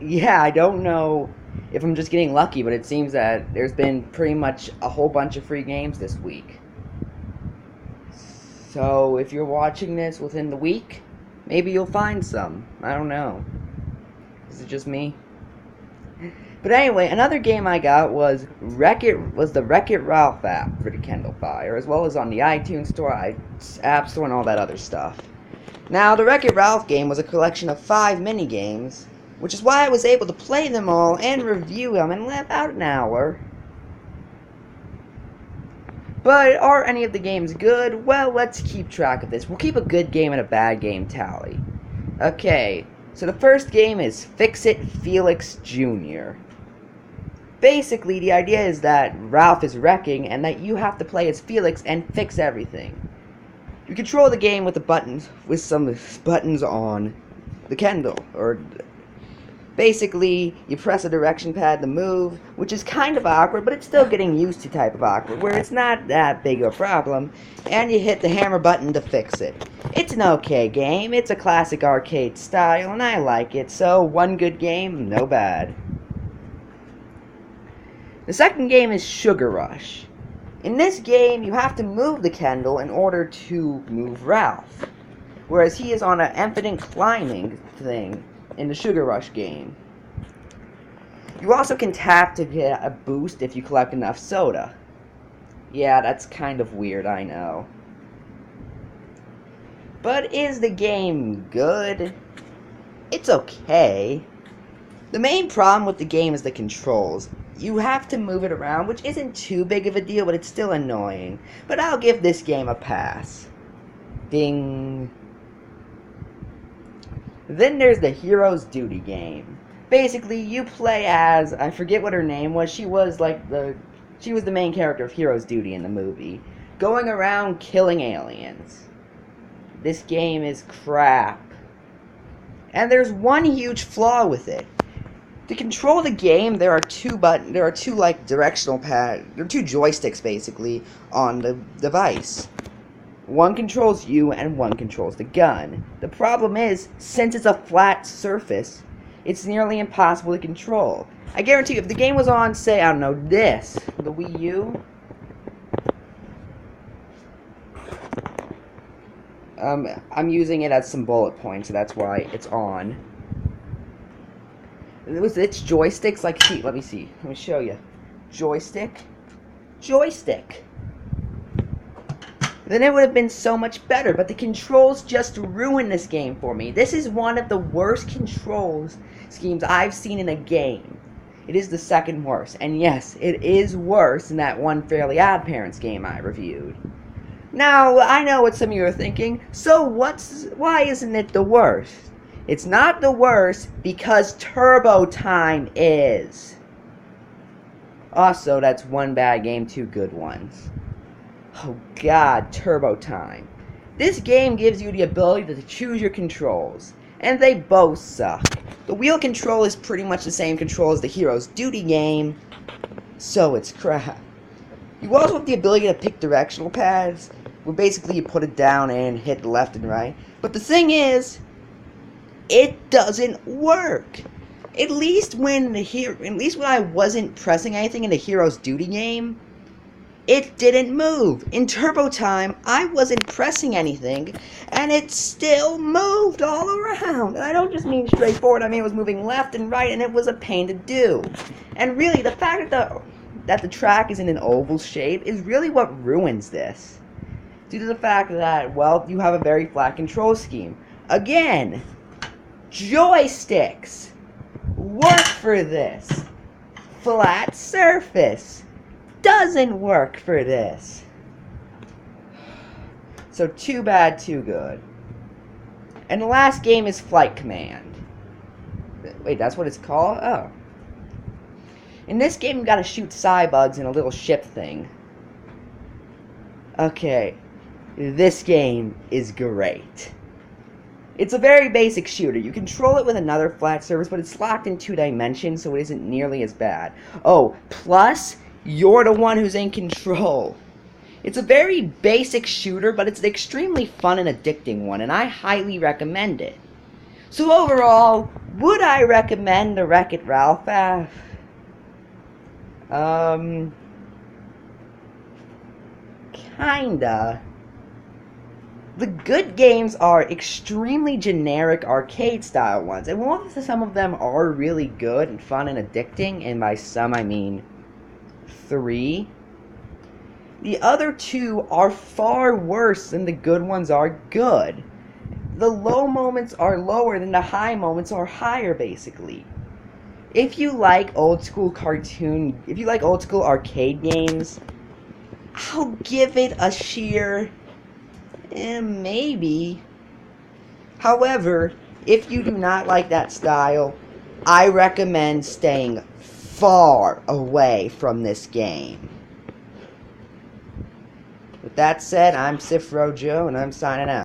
Yeah, I don't know if I'm just getting lucky, but it seems that there's been pretty much a whole bunch of free games this week. So if you're watching this within the week, maybe you'll find some. I don't know. Is it just me? But anyway, another game I got was the Wreck-It Ralph app for the Kindle Fire, as well as on the iTunes Store, App Store, and all that other stuff. Now, the Wreck-It Ralph game was a collection of 5 mini-games, which is why I was able to play them all and review them in about an hour. But are any of the games good? Well, let's keep track of this. We'll keep a good game and a bad game tally. Okay, so the first game is Fix-It Felix Jr. Basically, the idea is that Ralph is wrecking and that you have to play as Felix and fix everything. You control the game with the buttons, with some buttons on the Kindle, or basically you press a direction pad to move, which is kind of awkward, but it's still getting used to type of awkward, where it's not that big of a problem, and you hit the hammer button to fix it. It's an okay game, it's a classic arcade style, and I like it, so one good game, no bad. The second game is Sugar Rush. In this game, you have to move the Kendall in order to move Ralph, whereas he is on an infinite climbing thing in the Sugar Rush game. You also can tap to get a boost if you collect enough soda. Yeah, that's kind of weird, I know. But is the game good? It's okay. The main problem with the game is the controls. You have to move it around, which isn't too big of a deal, but it's still annoying. But I'll give this game a pass. Ding. Then there's the Hero's Duty game. Basically, you play as, I forget what her name was, she was the main character of Hero's Duty in the movie, going around killing aliens. This game is crap. And there's one huge flaw with it. To control the game, there are two directional pads. There are two joysticks basically on the device. One controls you and one controls the gun. The problem is, since it's a flat surface, it's nearly impossible to control. I guarantee you, if the game was on, say, I don't know, the Wii U, I'm using it as some bullet points, so that's why it's on. With its joysticks, like, see, let me show you. Joystick. Then it would have been so much better, but the controls just ruined this game for me. This is one of the worst controls schemes I've seen in a game. It is the second worst, and yes, it is worse than that one Fairly Odd Parents game I reviewed. Now, I know what some of you are thinking, so why isn't it the worst? It's not the worst because Turbo Time is. Also, that's one bad game, two good ones. Oh god, Turbo Time. This game gives you the ability to choose your controls, and they both suck. The wheel control is pretty much the same control as the Hero's Duty game, so it's crap. You also have the ability to pick directional pads, where basically you put it down and hit left and right. But the thing is, it doesn't work. At least when I wasn't pressing anything in the Hero's Duty game, it didn't move. In Turbo Time, I wasn't pressing anything, and it still moved all around. And I don't just mean straightforward, I mean it was moving left and right, and it was a pain to do. And really, the fact that the track is in an oval shape is really what ruins this. Due to the fact that, well, you have a very flat control scheme. Again, joysticks work for this. Flat surface doesn't work for this. So too bad, too good. And the last game is Flight Command. Wait, that's what it's called? Oh. In this game, you gotta shoot cybugs in a little ship thing. Okay, this game is great. It's a very basic shooter. You control it with another flat surface, but it's locked in 2 dimensions, so it isn't nearly as bad. Oh, plus, you're the one who's in control. It's a very basic shooter, but it's an extremely fun and addicting one, and I highly recommend it. So overall, Would I recommend the Wreck-It Ralph app? Kinda. The good games are extremely generic arcade-style ones, and while some of them are really good and fun and addicting, and by some I mean 3, the other 2 are far worse than the good ones are good. The low moments are lower than the high moments are higher, basically. If you like old school arcade games, I'll give it a sheer maybe. However, if you do not like that style, I recommend staying far away from this game. With that said, I'm Sifro Joe, and I'm signing out.